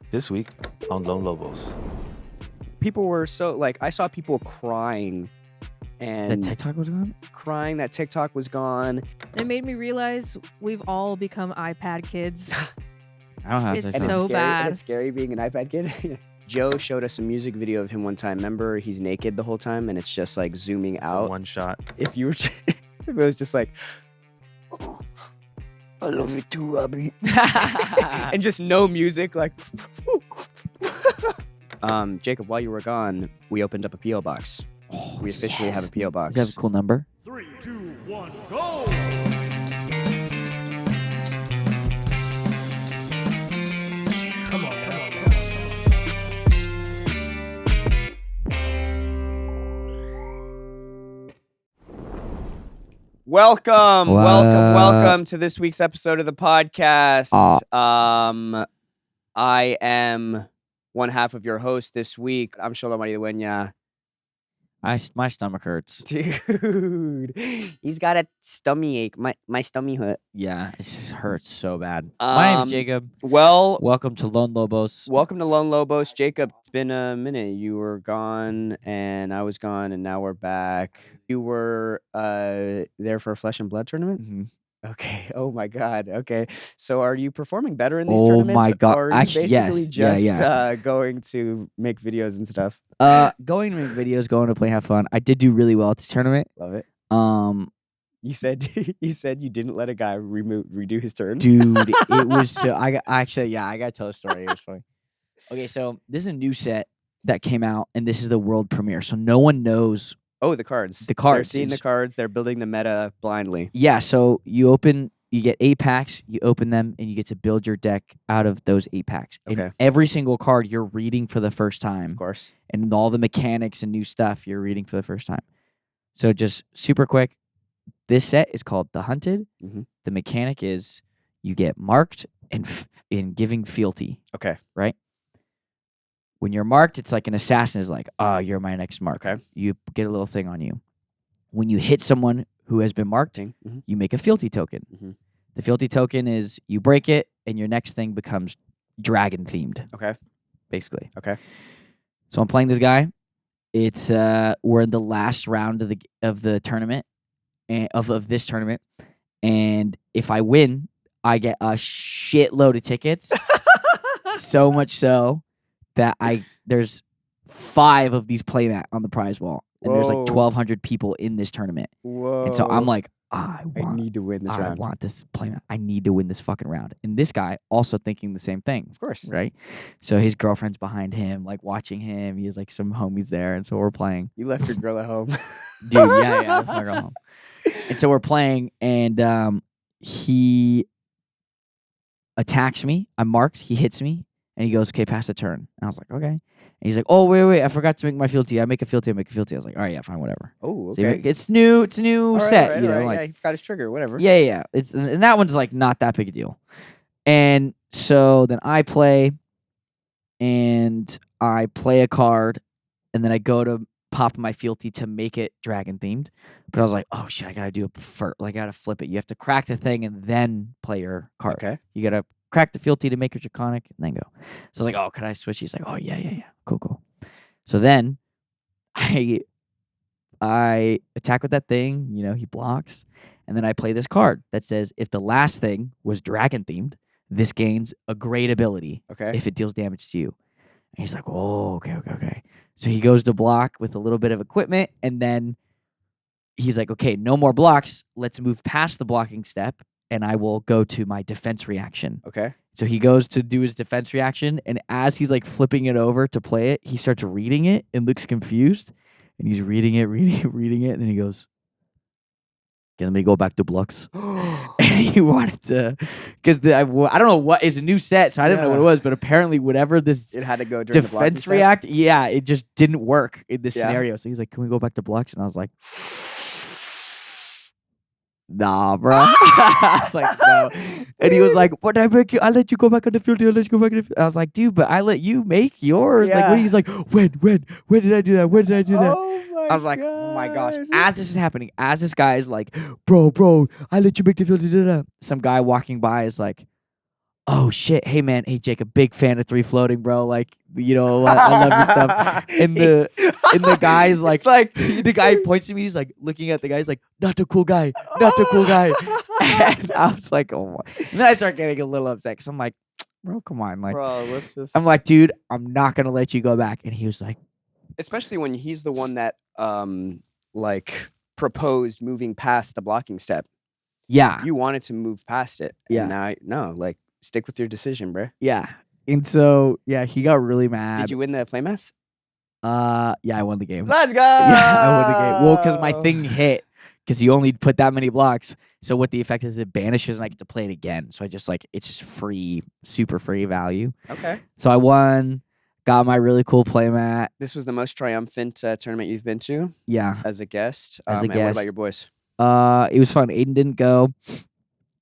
This week on Lone Lobos. People were so, I saw people crying. And That TikTok was gone? crying that TikTok was gone. It made me realize we've all become iPad kids. I don't have It's TikTok. And so it's scary, bad. And it's scary being an iPad kid. Joe showed us a music video of him one time. Remember, he's naked the whole time, and it's just like zooming It's a out. one shot. If you were, if it was just like, oh, I love you too, Robbie, and just no music, like. Jacob, while you were gone, we opened up a PO box. Oh, We officially have a PO box. Does that have a cool number? 3, 2, 1, go! Come on, come on, come on. Welcome to this week's episode of the podcast. I am one half of your host this week. I'm Xolo Maridueña. My stomach hurts. Dude, he's got a stomach ache. My stomach hurt. Yeah, it just hurts so bad. My name's Jacob. Well, Welcome to Lone Lobos. welcome to Lone Lobos. Jacob, it's been a minute. You were gone, and I was gone, and now we're back. You were there for a Flesh and Blood tournament? Mhm. Okay. Oh my God. Okay. So are you performing better in these Oh tournaments? my God. Or are you Actually, basically yes. Yeah, just going to make videos and stuff? Going to make videos, going to play, have fun. I did do really well at this tournament. Love it. Um, You said you didn't let a guy redo his turn. dude, it was so. I gotta tell a story. It was funny. Okay, so this is a new set that came out, and this is the world premiere. So no one knows. Oh, the cards. The cards. They're seeing the cards. They're building the meta blindly. Yeah, so you get 8 packs, you open them, and you get to build your deck out of those 8 packs. Okay. And every single card you're reading for the first time. Of course. And all the mechanics and new stuff you're reading for the first time. So just super quick, this set is called The Hunted. Mhm. The mechanic is you get marked in giving fealty. Okay. Right? When you're marked, it's like an assassin is like, oh, you're my next mark. Okay. You get a little thing on you. When you hit someone who has been marked, Mhm. you make a fealty token. Mhm. The fealty token is you break it, and your next thing becomes dragon themed, Okay. basically. Okay. So I'm playing this guy. It's we're in the last round of the tournament, and of this tournament, and if I win, I get a shitload of tickets. So much so that there's 5 of these playmat on the prize wall, and there's like Whoa. 1,200 people in this tournament, Whoa. and so I'm like, I need to win this I round. want this playmat. I need to win this fucking round. And this guy also thinking the same thing. Of course. Right? So his girlfriend's behind him, like watching him. He has like some homies there. And so we're playing. You left your girl at home. Dude, yeah, I left my girl home. And so we're playing, and he attacks me. I'm marked. He hits me. And he goes, okay, pass the turn. And I was like, okay. And he's like, oh, wait, I forgot to make my fealty. I make a fealty. I was like, all right, yeah, fine, whatever. Oh, So okay. it's new. It's a new All right, set, all right, you all know, right. like Yeah, he forgot his trigger, whatever. yeah. It's and that one's like not that big a deal. And so then I play a card, and then I go to pop my fealty to make it dragon themed. But I was like, oh shit, I gotta do it first. Like I gotta flip it. You have to crack the thing and then play your card. Okay. You gotta crack the fealty to make it draconic and then go. So I was like, oh, could I switch? He's like, oh yeah. Cool. So then I attack with that thing, he blocks, and then I play this card that says if the last thing was dragon themed, this gains a great ability Okay. if it deals damage to you. And he's like, oh, okay. So he goes to block with a little bit of equipment, and then he's like, okay, no more blocks. Let's move past the blocking step, and I will go to my defense reaction. Okay. So he goes to do his defense reaction, and as he's like flipping it over to play it, he starts reading it and looks confused. And he's reading it, and then he goes, okay, let me go back to blocks. And he wanted to, because I don't know what, it's a new set, so I didn't know what it was, but apparently whatever this It had to go during the blocking defense step? react, it just didn't work in this Yeah. scenario. So he's like, can we go back to blocks? And I was like, nah, bro. I was like, no. And he was like, what did I make you? I'll let you go back on the field. I was like, dude, but I let you make yours. Like, Yeah. what? He's like, when did I do that? When did I do that? Oh my I was like, oh my gosh. God. As this is happening, as this guy is like, bro, I let you make the field. Some guy walking by is like, oh shit, hey man, hey Jacob, big fan of 3 floating, bro. Like, I love your stuff. And the guy's like, it's like the guy points to me, he's like looking at the guy, he's like, not the cool guy, not the cool guy. And I was like, oh my. And then I start getting a little upset because I'm like, bro, come on. Like, bro, let's just. I'm like, dude, I'm not gonna let you go back. And he was like, especially when he's the one that like proposed moving past the blocking step. yeah, You wanted to move past it. Yeah. And now, no, like stick with your decision, bro. yeah. And so yeah, he got really mad. Did you win the playmass? Yeah, I won the game. Let's go. Yeah, I won the game. Well, because my thing hit, because you only put that many blocks. So what the effect is, it banishes and I get to play it again. So I just it's just free, super free value. Okay. So I won, got my really cool playmat. This was the most triumphant tournament you've been to Yeah. as a guest. As a And what guest. about your boys? It was fun. Aiden didn't go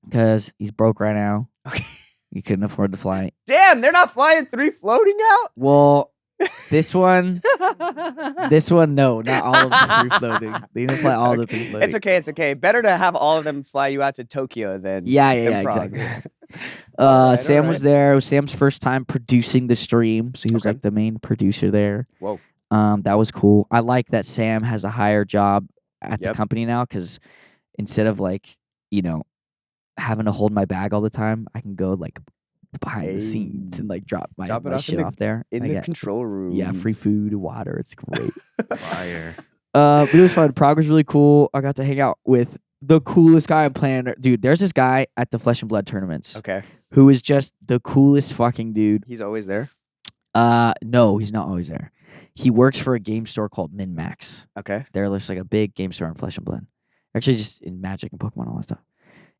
because he's broke right now. Okay. He couldn't afford the flight. Damn, they're not flying 3 floating out? Well, this one, no, not all of the 3 floating. They didn't fly all the 3 floating. It's okay. Better to have all of them fly you out to Tokyo than Yeah, than Prague. exactly. Alright, Sam was alright. there. It was Sam's first time producing the stream, so he was Okay. like the main producer there. Whoa. That was cool. I like that Sam has a higher job at the Yep. company now because instead of having to hold my bag all the time, I can go behind the scenes and drop my it off in shit the- off there. In I the get, control room. yeah, free food, water. It's great. Fire. But it was fun. Prague was really cool. I got to hang out with the coolest guy I'm playing. Dude, there's this guy at the Flesh and Blood tournaments Okay. who is just the coolest fucking dude. He's always there. No, he's not always there. He works for a game store called MinMax. Okay. They're just like a big game store in Flesh and Blood. Actually, just in Magic and Pokemon, all that stuff.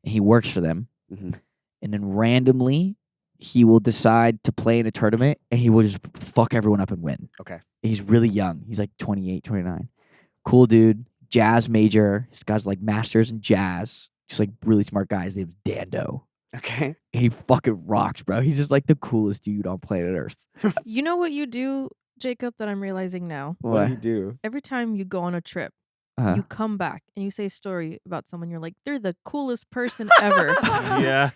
And he works for them. Mhm. And then randomly, he will decide to play in a tournament and he will just fuck everyone up and win. Okay. And he's really young. He's like 28, 29. Cool dude. Jazz major. This guy's like masters in jazz. Just like really smart guy. His name's Dando. Okay. And he fucking rocks, bro. He's just like the coolest dude on planet Earth. You know what you do, Jacob, that I'm realizing now? What do you do? Every time you go on a trip, Uh-huh. you come back and you say a story about someone, you're like, they're the coolest person ever. Yeah.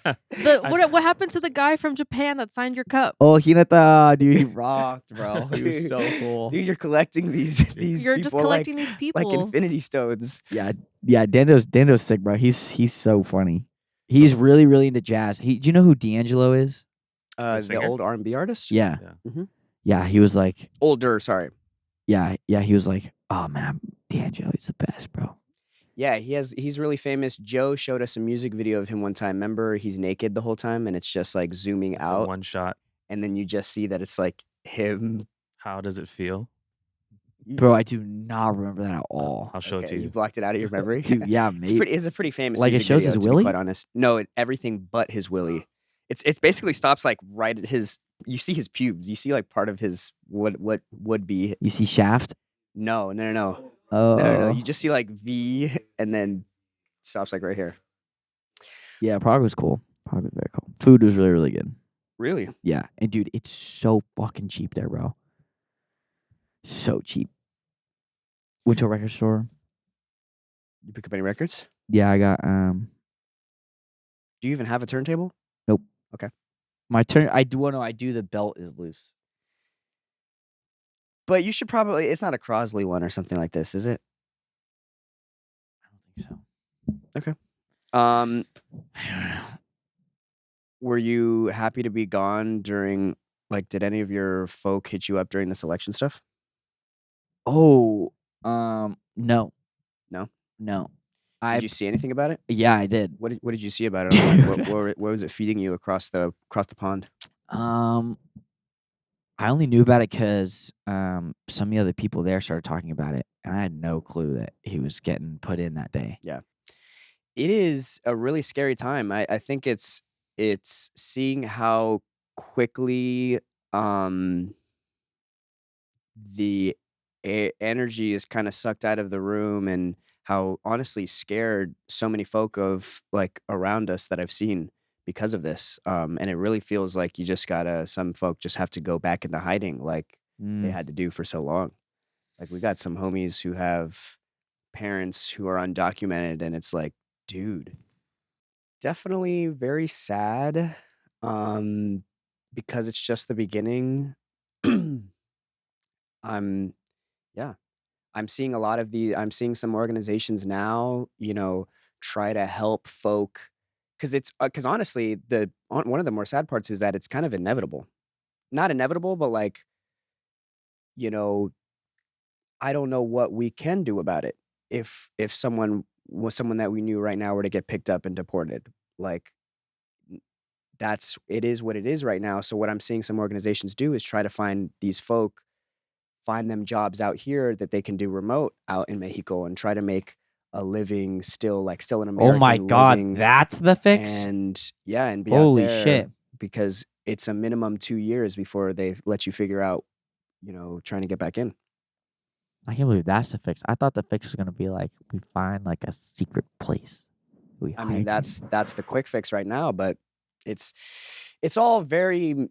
What happened to the guy from Japan that signed your cup? Oh, Hinata, dude, he rocked, bro. He was so Dude. cool. Dude, you're collecting these You're people just collecting these people. like infinity stones. Yeah, Dando's sick, bro. He's so funny. He's really, really into jazz. Do you know who D'Angelo is? The singer? old R&B artist? Yeah. Yeah. Mhm. Yeah, he was like, Older, sorry. yeah, he was like, oh man, D'Angelo is the best, bro. Yeah, he's really famous. Joe showed us a music video of him one time. Remember, he's naked the whole time and it's just like zooming It's a out one shot. and then you just see that it's like him. How does it feel? Bro, I do not remember that at all. I'll show it Okay, to you you. blocked it out of your memory. Dude, yeah, It's mate. a pretty famous. Like, it music shows video, his to be willy? quite honest, no, everything but his willy. It's basically stops like right at his. You see his pubes. You see like part of his what would be. You see Shaft? No. Oh, No. You just see like V and then stops like right here. yeah, Prague was cool. Prague was very cool. Food was really, really good. Really? Yeah, and dude, it's so fucking cheap there, bro. So cheap. Went to a record store. You pick up any records? Yeah, I got Do you even have a turntable? my turn. I do. The belt is loose. But you should probably. It's not a Crosley one or something like this, is it? I don't think so. Um, I don't know. were you happy to be gone during? Like, did any of your folk hit you up during this election stuff? Oh, no. No? No. Did you see anything about it? Yeah, I did. What did you see about it? Online? what was it feeding you across the pond? I only knew about it because some of the other people there started talking about it, and I had no clue that he was getting put in that day. It is a really scary time. I think it's seeing how quickly the energy is kind of sucked out of the room and how honestly scared so many folk of like around us that I've seen because of this. And it really feels like you just gotta, some folk just have to go back into hiding like they had to do for so long. Like we got some homies who have parents who are undocumented and it's like, dude, definitely very sad. Because it's just the beginning. I'm yeah. I'm seeing I'm seeing some organizations now, try to help folk because because honestly, one of the more sad parts is that it's kind of inevitable. Not inevitable, but like, you know, I don't know what we can do about it if someone that we knew right now were to get picked up and deported. Like it is what it is right now. So what I'm seeing some organizations do is try to find these folk, find them jobs out here that they can do remote out in Mexico and try to make a living still an Oh American my God, living that's the fix. and be out Holy there shit. because it's a minimum 2 years before they let you figure out, trying to get back in. I can't believe that's the fix. I thought the fix was gonna be like we find like a secret place. I mean, hide that's the quick fix right now, but it's all very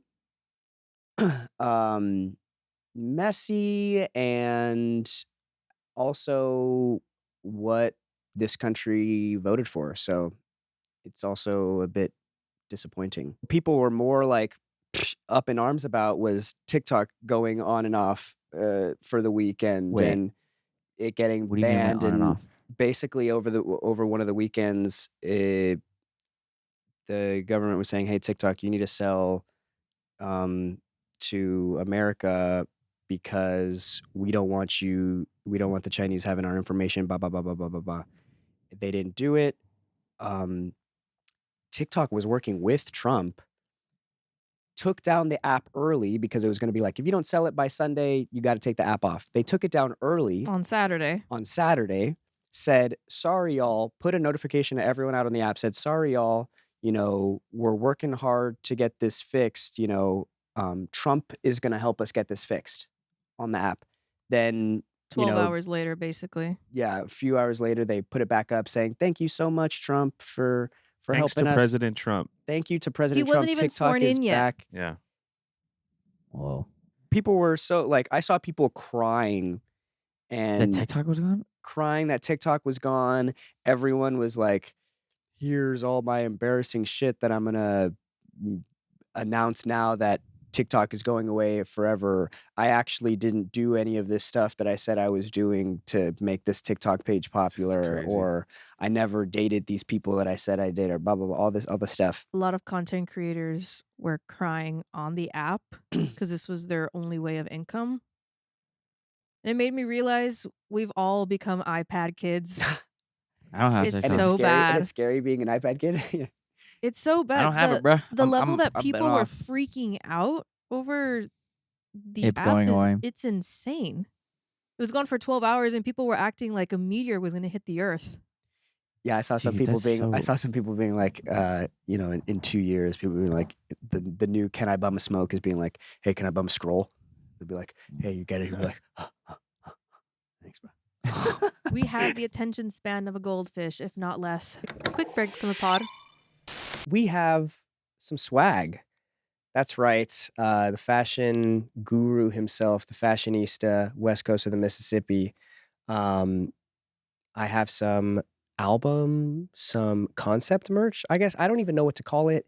messy and also what this country voted for. So it's also a bit disappointing. People were more like up in arms about was TikTok going on and off for the weekend Wait. and it getting What do you mean banned on and off? basically over one of the weekends the government was saying, hey, TikTok, you need to sell to America because we don't want the Chinese having our information, blah, blah, blah, blah, blah, blah, blah. They didn't do it. TikTok was working with Trump, took down the app early because it was going to be like, if you don't sell it by Sunday, you got to take the app off. They took it down early On Saturday. said, sorry, y'all, put a notification to everyone out on the app, said, sorry, y'all, we're working hard to get this fixed. Trump is going to help us get this fixed on the app. Then 12 hours later, basically. Yeah, a few hours later, they put it back up saying, thank you so much, Trump, for Thanks helping to us. President Trump. Thank you to President wasn't Trump. even TikTok sworn is in yet. back. Yeah. Whoa. People were so like, I saw people crying That and TikTok was gone? crying that TikTok was gone. Everyone was like, here's all my embarrassing shit that I'm going to announce now that TikTok is going away forever. I actually didn't do any of this stuff that I said I was doing to make this TikTok page popular, crazy. or I never dated these people that I said I did, or blah, blah, blah, all this other stuff. A lot of content creators were crying on the app because this was their only way of income. And it made me realize we've all become iPad kids. I don't have It's TikTok. And so it's scary, bad. and it's scary being an iPad kid. It's so bad. I don't have it, bro. The level that I've been people were off. freaking out over the It app going away. it's insane. It was gone for 12 hours and people were acting like a meteor was going to hit the earth. Yeah, I saw some Gee, people that's I so- saw some people being like, in 2 years, people being like, the new "Can I bum a smoke" is being like, "Hey, can I bum a scroll?" They'll be like, "Hey, you get it?" You'll be like, "Thanks, bro." We have the attention span of a goldfish, if not less. Quick break from the pod. We have some swag. That's right. The fashion guru himself, the fashionista, west coast of the Mississippi. I have some some concept merch, I guess. I don't even know what to call it.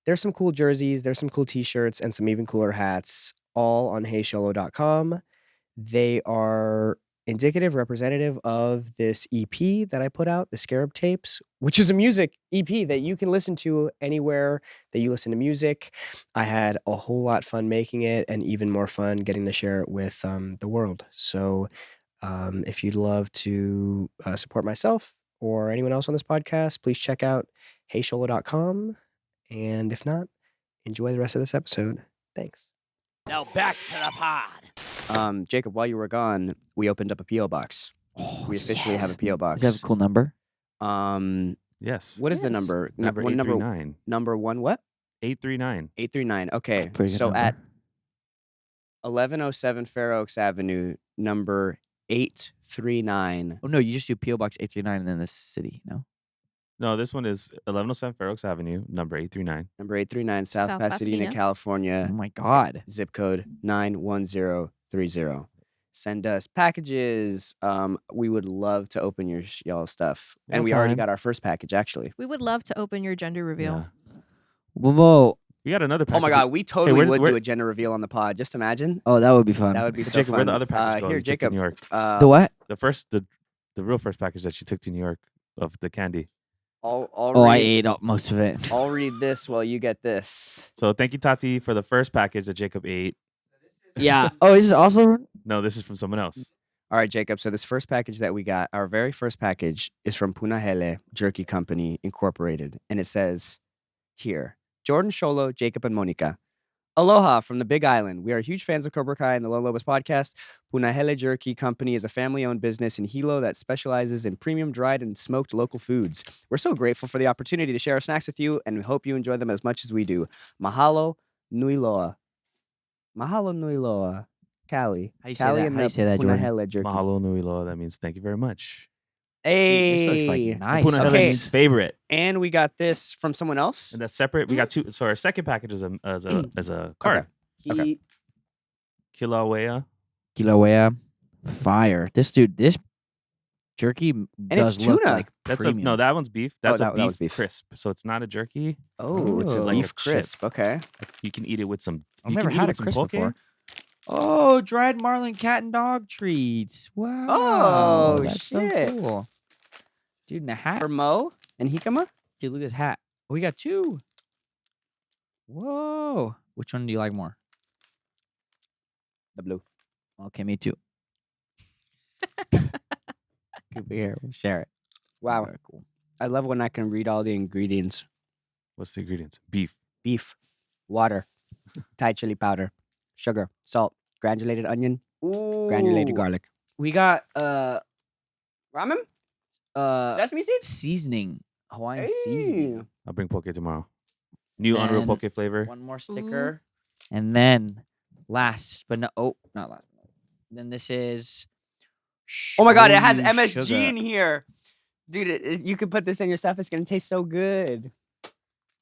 There's some cool jerseys, there's some cool t-shirts, and some even cooler hats, all on heyxolo.com. They are indicative, representative of this EP that I put out, the Scarab Tapes, which is a music EP that you can listen to anywhere that you listen to music. I had a whole lot fun making it, and even more fun getting to share it with the world. So if you'd love to support myself or anyone else on this podcast, please check out heyxolo.com. And if not, enjoy the rest of this episode. Thanks. Now back to the pod. Jacob, while you were gone, we opened up a P.O. box. Oh, We officially have a P.O. box. Does it have a cool number? Yes. What is the Yes. number? Number What 839. number one what? 839. 839. Okay. Pretty good So number. at 1107 Fair Oaks Avenue, number 839. Oh no, you just do PO Box 839 and then the city. No. No, this one is 1107 Fair Oaks Avenue, number 839. Number 839, South South Pasadena, Pasadena. Oh California. my God. Zip code 91030. Send us packages. We would love to open y'all stuff. And we already Anytime. got our first package, actually. We would love to open your gender reveal. Yeah. Whoa. We got another package. Oh my God, we totally where- would where- do a gender reveal on the pod. Just imagine. Oh, that would be fun. That would be But so Jacob, fun. where'd the other package go Here, you took to Jacob. New York? The what? The real first package that you took to New York of the candy. I'll Oh, I read, ate up most of it. I'll read this while you get this. So thank you, Tati, for the first package that Jacob ate. Yeah. Oh, is it also? No, this is from someone else. All right, Jacob. So this first package that we got, our very first package, is from Punahele Jerky Company Incorporated, and it says here, Jordan, Xolo, Jacob, and Monica. Aloha from the Big Island. We are huge fans of Cobra Kai and the Lone Lobos podcast. Punahele Jerky Company is a family-owned business in Hilo that specializes in premium dried and smoked local foods. We're so grateful for the opportunity to share our snacks with you, and we hope you enjoy them as much as we do. Mahalo nui loa. Mahalo nui loa. Cali. How you say Cali that? and How you the say that, Jordan? Punahele Jerky. Mahalo nui loa. That means thank you very much. Hey. This looks like nice. Punahele Okay. means favorite. And we got this from someone else. And that's separate. We got two. So our second package is a card. Okay. Kilauea. Kilauea, fire. This jerky does it's look tuna. like That's premium. that one's beef. That's that a was beef. crisp. So it's not a jerky. Oh, it's This is like beef a chip. crisp. Okay. You can eat it with some. I've you never can eat had it a with some crisp poke. before. Oh, dried marlin cat and dog treats. Wow. Oh, that's shit. So cool. Dude, and a hat. For Mo and Hikama? Dude, look at this hat. Oh, we got two. Whoa. Which one do you like more? The blue. Okay, me too. Good here. We'll share it. Wow. Very cool. I love when I can read all the ingredients. What's the ingredients? Beef. Beef, water, Thai chili powder, sugar, salt, granulated onion, granulated garlic. We got Ramen? sesame seeds seasoning. Hawaiian seasoning. I'll bring poke tomorrow. New unreal Then- poke flavor. One more sticker. And then last but not not last. Then this is Oh my God, it has shoyu MSG sugar. in here. Dude, you could put this in your stuff. It's going to taste so good.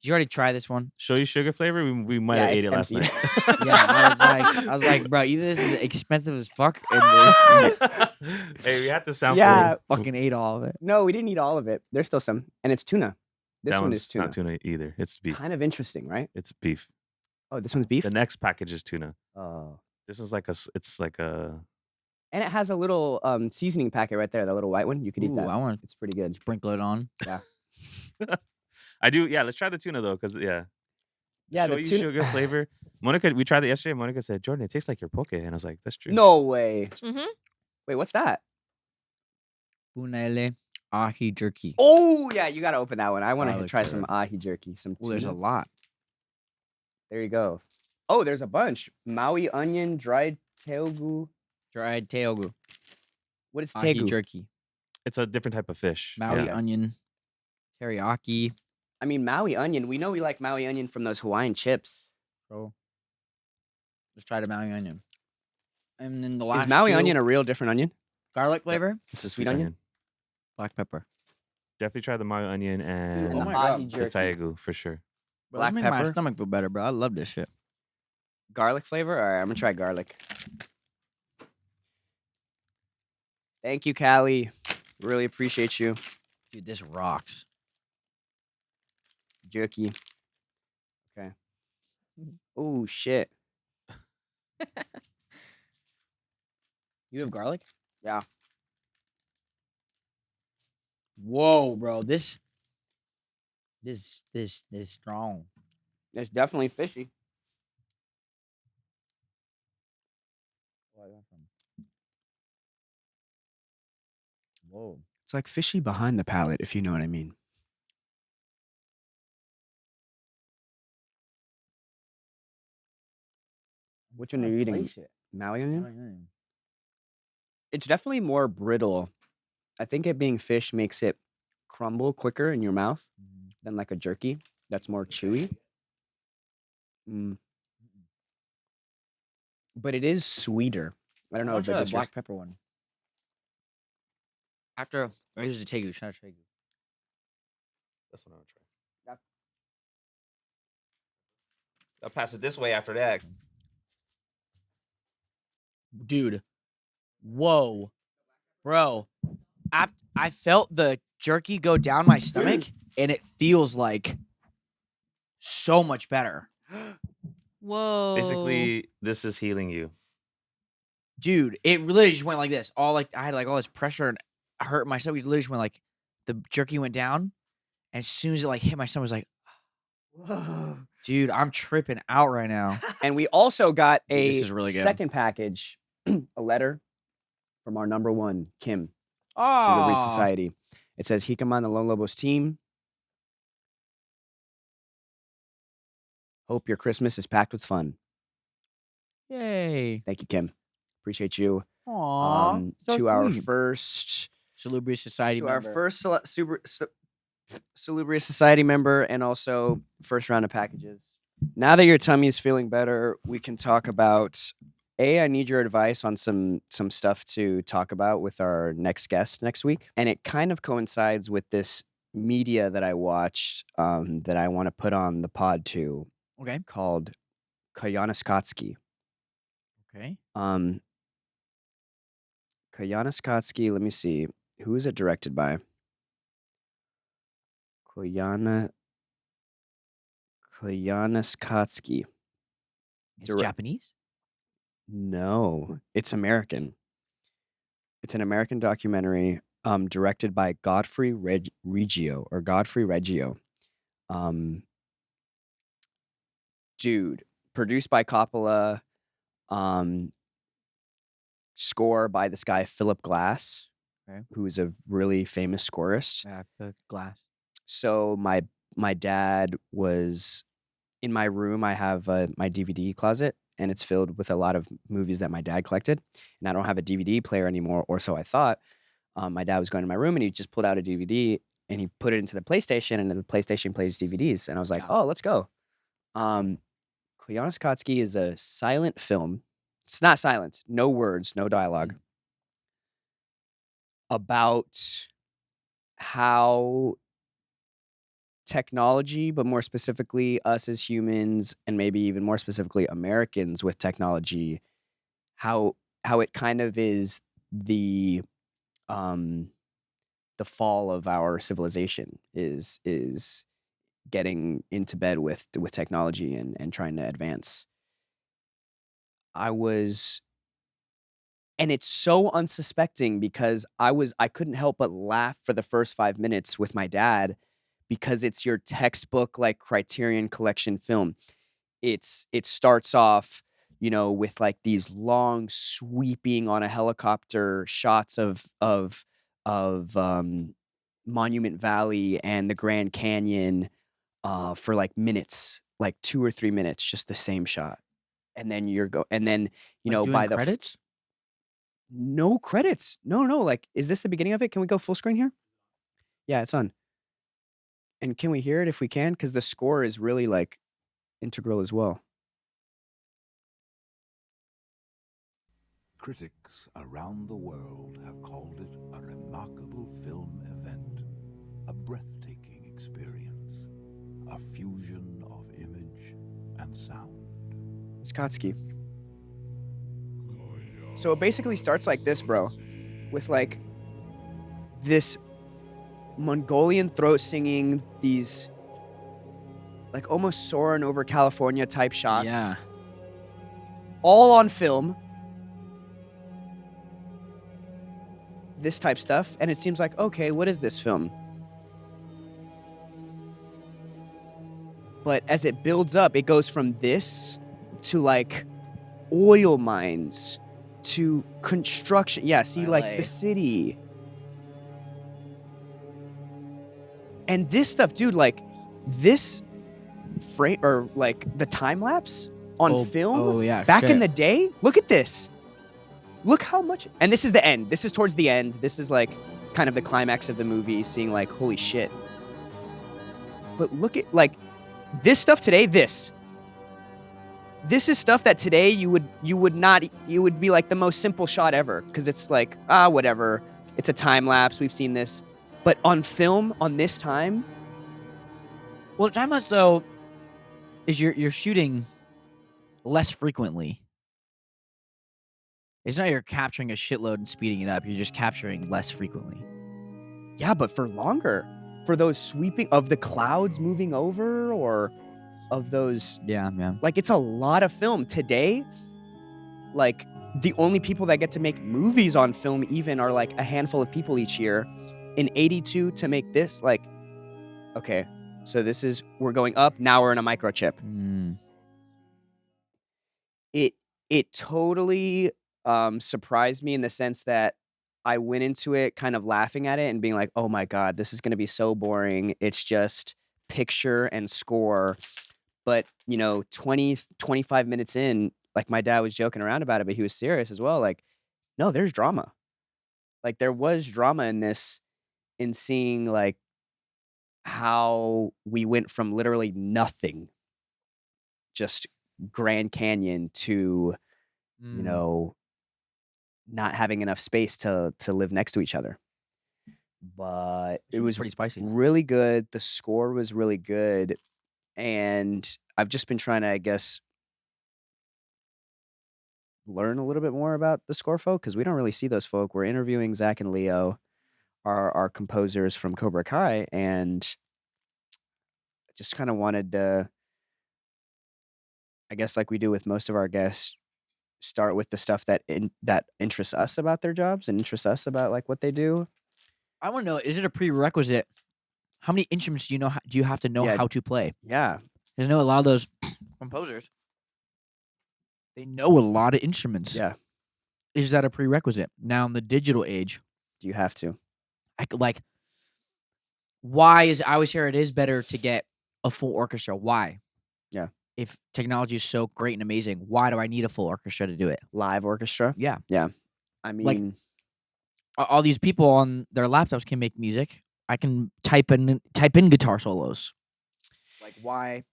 Did you already try this one? Show you sugar flavor. We might have ate it last night. Yeah, I was like, bro, either this is expensive as fuck, and Hey, we had to sound. Yeah. fucking ate all of it. No, we didn't eat all of it. There's still some. And it's tuna. This That one one's is tuna. not tuna either. It's beef. Kind of interesting, right? It's beef. Oh, this one's beef? The next package is tuna. Oh. This is like it's like a. And it has a little seasoning packet right there, that little white one. You could eat Ooh, that. I want It's pretty good. to sprinkle it on. I do. Yeah, let's try the tuna though, because yeah. Yeah, Show the you tuna. sugar flavor. Monica, we tried it yesterday. Monica said, "Jordan, it tastes like your poke," and I was like, "That's true." No way. Mm-hmm. Wait, what's that? Punahele ahi jerky. Oh, yeah, you got to open that one. I want to Garlic try flavor. some ahi jerky. Some Well, there's a tuna. lot. There you go. Oh, there's a bunch. Maui onion, dried teogu. Dried teogu. What is Ahi tegu? jerky. It's a different type of fish. Maui Yeah. onion. Teriyaki. I mean, Maui onion. We know we like Maui onion from those Hawaiian chips. Bro. Let's try the Maui onion. And then the last Is Maui two, onion a real different onion? garlic flavor, It's a Sweet sweet onion? onion. black pepper. Definitely try the mayo onion and And Oh the my God. ahi the jerky. taigu for sure. Bro, Black this make my pepper? stomach feel better, bro. I love this shit. Garlic flavor? All right, I'm going to try garlic. Thank you, Callie. Really appreciate you. Dude, this rocks. Jerky. Okay. Oh, shit. You have garlic? Yeah. Whoa, bro. This strong. It's definitely fishy. Whoa. It's like fishy behind the palate, if you know what I mean. Which one are you eating? Maui onion? It's definitely more brittle. I think it being fish makes it crumble quicker in your mouth than like a jerky that's more chewy. Mm. But it is sweeter. I don't know if the it's black pepper one. After, here's the tegu. Shout out tegu. That's what I'm gonna try. I'll pass it this way after that. Dude. Whoa. Bro. I felt the jerky go down my stomach, and it feels like so much better. Whoa. Basically, this is healing you. Dude, it really just went like this. All like I had like all this pressure and hurt my stomach. It literally just went like the jerky went down, and as soon as it like hit my stomach, I was like, Whoa. dude, I'm tripping out right now. And we also got Dude, a this is really good. second package, a letter from our number one, Kim, Xolo Oh, Society. It says, Hikaman, the Lone Lobos team. Hope your Christmas is packed with fun. yay! Thank you, Kim. Appreciate you. Aw, so To our sweet. first Salubrious Society to member. our first Salubrious Society member, and also first round of packages. Now that your tummy is feeling better, we can talk about I need your advice on some stuff to talk about with our next guest next week. And it kind of coincides with this media that I watched that I want to put on the pod too, Okay. called Koyaanisqatsi. Okay. Koyaanisqatsi, let me see. Who is it directed by? Koyaanisqatsi. It's Direct- Japanese. No, it's American. It's an American documentary directed by Godfrey Reggio. Dude, produced by Coppola, score by this guy Philip Glass, Okay. who's a really famous scorist. Yeah, the glass. So my dad was in my room. I have my DVD closet, and it's filled with a lot of movies that my dad collected. And I don't have a DVD player anymore, or so I thought. My dad was going to my room, and he just pulled out a DVD and he put it into the PlayStation, and the PlayStation plays DVDs. And I was like, Yeah. oh, let's go. Koyaanisqatsi is a silent film. It's not silent, no words, no dialogue. About how technology, but more specifically us as humans, and maybe even more specifically Americans with technology, how it kind of is the fall of our civilization is getting into bed with technology and trying to advance. And it's so unsuspecting because I couldn't help but laugh for the first 5 minutes with my dad, because it's your textbook like Criterion Collection film. It starts off, with like these long sweeping on a helicopter shots of Monument Valley and the Grand Canyon for like minutes, like 2 or 3 minutes, just the same shot. And then Like by the credits. no credits. No. Like, is this the beginning of it? Can we go full screen here? Yeah, it's on. And can we hear it if we can? Because the score is really like integral as well. Critics around the world have called it a remarkable film event, a breathtaking experience, a fusion of image and sound. Skotsky. So it basically starts like this, bro, with like this Mongolian throat singing, these like almost soaring over California type shots. Yeah. All on film. This type stuff. And it seems like, okay, what is this film? But as it builds up, it goes from this to like oil mines to construction. Yeah, see, like LA. the city. And this stuff, dude, like this frame or like the time lapse on film Oh yeah. back in shit. the day. Look at this. Look how much. And this is the end. This is towards the end. This is like kind of the climax of the movie, seeing like, holy shit. But look at like this stuff today. This is stuff that today you would be like the most simple shot ever, because it's like, whatever. It's a time lapse. We've seen this. But on film, on this time, Well, time lapse though is you're shooting less frequently. It's not you're capturing a shitload and speeding it up. You're just capturing less frequently. yeah, but for longer. For those sweeping of the clouds moving over, or of those. Yeah. Like, it's a lot of film today. Like, the only people that get to make movies on film even are like a handful of people each year. In 82 to make this, like, okay, so we're going up. Now we're in a microchip. Mm. It totally surprised me in the sense that I went into it kind of laughing at it and being like, oh my God, this is going to be so boring. It's just picture and score. But, 20, 25 minutes in, like, my dad was joking around about it, but he was serious as well. Like, no, there's drama. Like, there was drama in this, in seeing, like, how we went from literally nothing, just Grand Canyon, to, not having enough space to live next to each other. But it was pretty spicy. really good. The score was really good. And I've just been trying to, I guess, learn a little bit more about the score folk, because we don't really see those folk. We're interviewing Zach and Leo, our composers from Cobra Kai, and I just kind of wanted to, I guess, like we do with most of our guests, start with the stuff that interests us about their jobs and interests us about, like, what they do. I want to know, is it a prerequisite? How many instruments do you have to know Yeah. how to play? Yeah. Because I know a lot of those composers, they know a lot of instruments. Yeah. Is that a prerequisite? Now, in the digital age, Do you have to? I always hear it is better to get a full orchestra. Why? Yeah. If technology is so great and amazing, why do I need a full orchestra to do it? Live orchestra? Yeah. I mean, All these people on their laptops can make music. I can type in guitar solos. Like, why?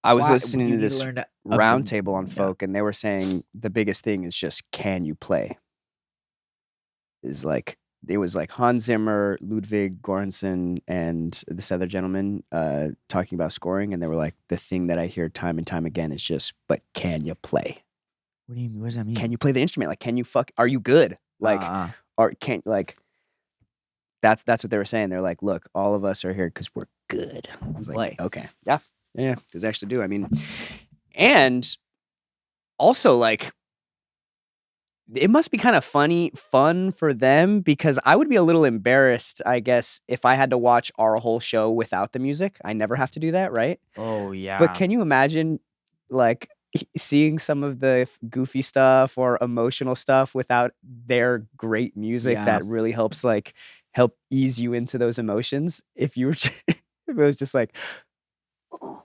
I was why- listening you to need this learn roundtable on yeah. folk, and they were saying the biggest thing is just, can you play? Is like, it was like Hans Zimmer, Ludwig Göransson, and this other gentleman talking about scoring, and they were like, the thing that I hear time and time again is just, but can you play? What do you mean? What does that mean? Can you play the instrument? Like, are you good? Like, or can't, like, that's what they were saying. They're like, look, all of us are here because we're good. I was like, okay. Yeah, because they actually do. I mean, and also, like, it must be kind of fun for them, because I would be a little embarrassed, I guess, if I had to watch our whole show without the music. I never have to do that, right? Oh yeah. But can you imagine, like, seeing some of the goofy stuff or emotional stuff without their great music that really helps, like, help ease you into those emotions? If you were, if it was just like, oh,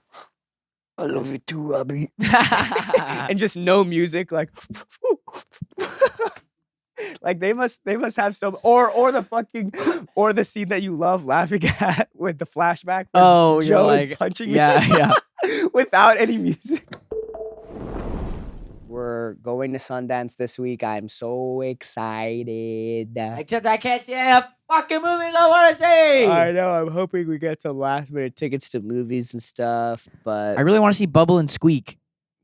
I love you too, Robbie, and just no music, like, like they must have some, or the scene that you love laughing at with the flashback. Oh, Joe you're is like, punching yeah. without any music. We're going to Sundance this week. I'm so excited. Except I can't see any fucking movies I want to see. I know. I'm hoping we get some last minute tickets to movies and stuff. But I really want to see Bubble and Squeak.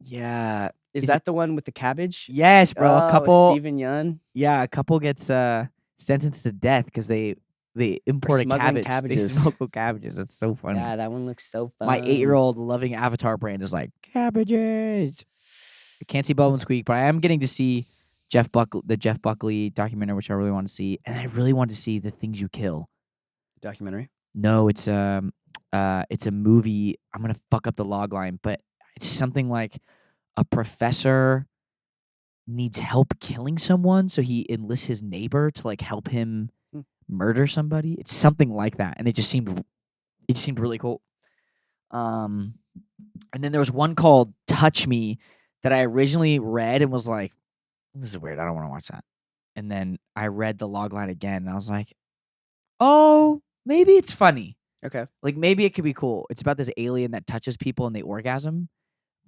yeah, is Is that the one with the cabbage? Yes, bro. Oh, A couple. Stephen Yeun. Yeah, a couple gets sentenced to death because they imported smuggling cabbage. They cabbages. smuggle cabbages. That's so funny. Yeah, that one looks so fun. My 8-year-old loving Avatar brand is like, cabbages. I can't see Bubble and Squeak, but I am getting to see the Jeff Buckley documentary, which I really want to see, and I really want to see The Things You Kill. documentary. No, it's a movie. I'm gonna fuck up the log line, but it's something like a professor needs help killing someone, so he enlists his neighbor to, like, help him murder somebody. It's something like that, and it just seemed really cool. And then there was one called Touch Me that I originally read and was like, this is weird. I don't want to watch that. And then I read the logline again, and I was like, oh, maybe it's funny. Okay. Like, maybe it could be cool. It's about this alien that touches people and they orgasm,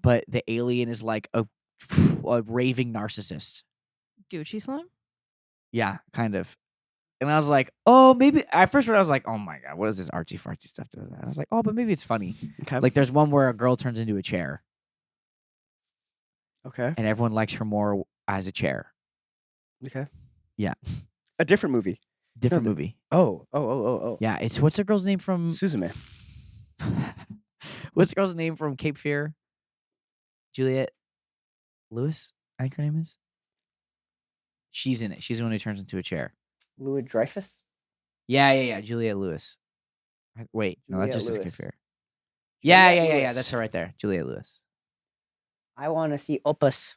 but the alien is like a raving narcissist. Gucci slime? Yeah, kind of. And I was like, oh, maybe. At first, when I was like, oh my God, what is this artsy fartsy stuff? I was like, oh, but maybe it's funny. Okay. Like, there's one where a girl turns into a chair, Okay. and everyone likes her more as a chair. Okay. Yeah. A different movie. Different the- movie. Oh. Yeah, it's what's the girl's name from? Suzume. What's the girl's name from Cape Fear? Juliette Lewis, I think her name is. She's in it. She's the one who turns into a chair. Louis Dreyfus? Yeah. Juliette Lewis. Wait, no, that's Juliette just Lewis. Cape Fear. Yeah. Lewis. That's her right there. Juliette Lewis. I want to see Opus.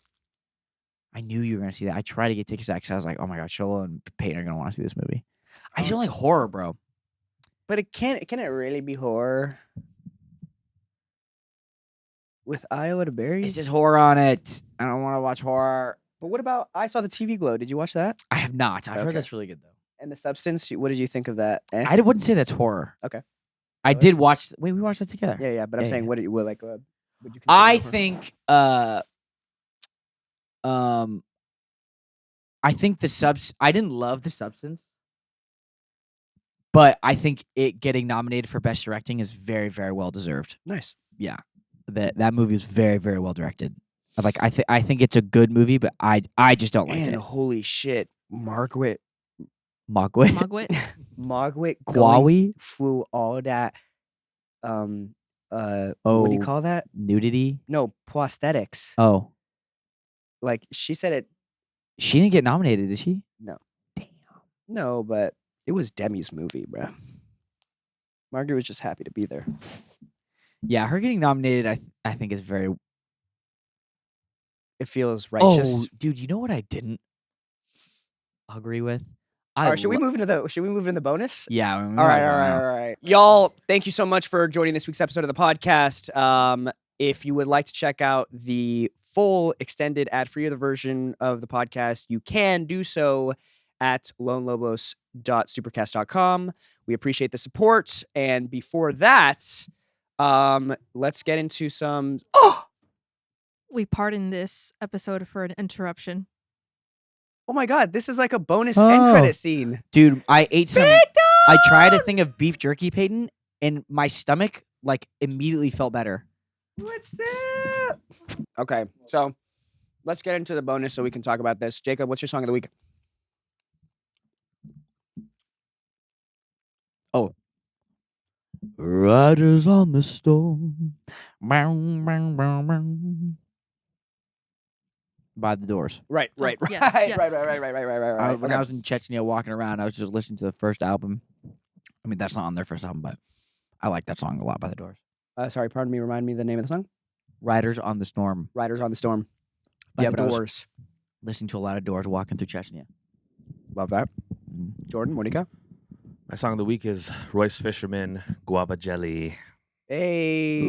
I knew you were gonna see that. I tried to get tickets because I was like, oh my god, Xolo and Peyton are gonna want to see this movie. I just don't like horror, bro. But can it really be horror? With Iowa to Berry? It says horror on it. I don't want to watch horror. But what about I Saw the TV Glow? Did you watch that? I have not. I've heard Okay. that's really good though. And The Substance? What did you think of that? Eh? I wouldn't say that's horror. Okay. I did watch. Wait, we watched that together. Yeah, but I'm Yeah, saying, yeah. would you consider I horror? think. I think I didn't love The Substance, but I think it getting nominated for Best Directing is very, very well deserved. Nice. Yeah, that movie was very, very well directed. Like I think it's a good movie, but I just don't like And it. holy shit, Margaret Mogwai. going Kwawi? through all that what do you Oh. call that? Nudity. No, prosthetics. Oh, Like she said it. she didn't get nominated, did she? No, but it was Demi's movie, bro. Margaret was just happy to be there. Yeah, her getting nominated, I think is very. It feels righteous. Oh, dude, you know what I didn't agree with? All right, should we move into the bonus? Yeah. All right. Y'all, thank you so much for joining this week's episode of the podcast. If you would like to check out the full extended ad-free version of the podcast, you can do so at lonelobos.supercast.com. We appreciate the support. And before that, let's get into some... We pardon this episode for an interruption. Oh my God, this is like a bonus end credit scene. Dude, I ate some. I tried a thing of beef jerky, Peyton, and my stomach like immediately felt better. What's up? Okay, so let's get into the bonus so we can talk about this. Jacob, what's your song of the week? Riders on the storm. By the Doors. Right. Yes, Right. yes. Right. When I was in Chechnya walking around, I was just listening to the first album. I mean, that's not on their first album, but I like that song a lot by the Doors. Sorry, pardon me. Remind me the name of the song. Riders on the Storm. Riders on the Storm. By Yeah, the but I was- Doors. Listening to a lot of Doors walking through Chechnya. Love that. Mm. Jordan, Monica. My song of the week is Royce Fisherman, Guava Jelly. Hey.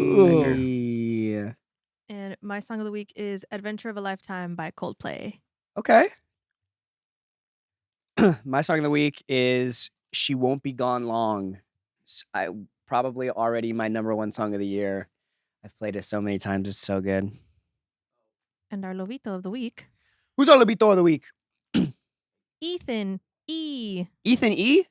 And my song of the week is Adventure of a Lifetime by Coldplay. Okay. My song of the week is She Won't Be Gone Long. Probably already my number one song of the year. I've played it so many times. It's so good. And our Lobito of the week, Who's our Lobito of the week? Ethan E. Ethan E.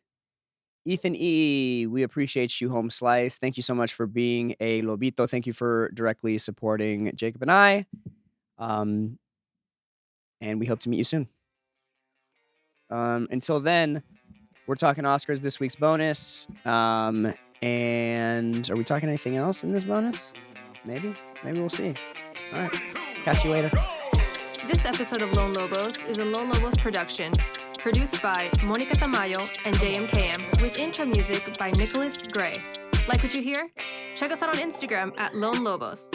Ethan E. We appreciate you, Home Slice. Thank you so much for being a Lobito. Thank you for directly supporting Jacob and I. And we hope to meet you soon. Until then, we're talking Oscars this week's bonus. And are we talking anything else in this bonus? Maybe we'll see. All right. Catch you later. This episode of Lone Lobos is a Lone Lobos production, produced by Monica Tamayo and JMKM, with intro music by Nicholas Gray. Like what you hear? Check us out on Instagram at Lone Lobos.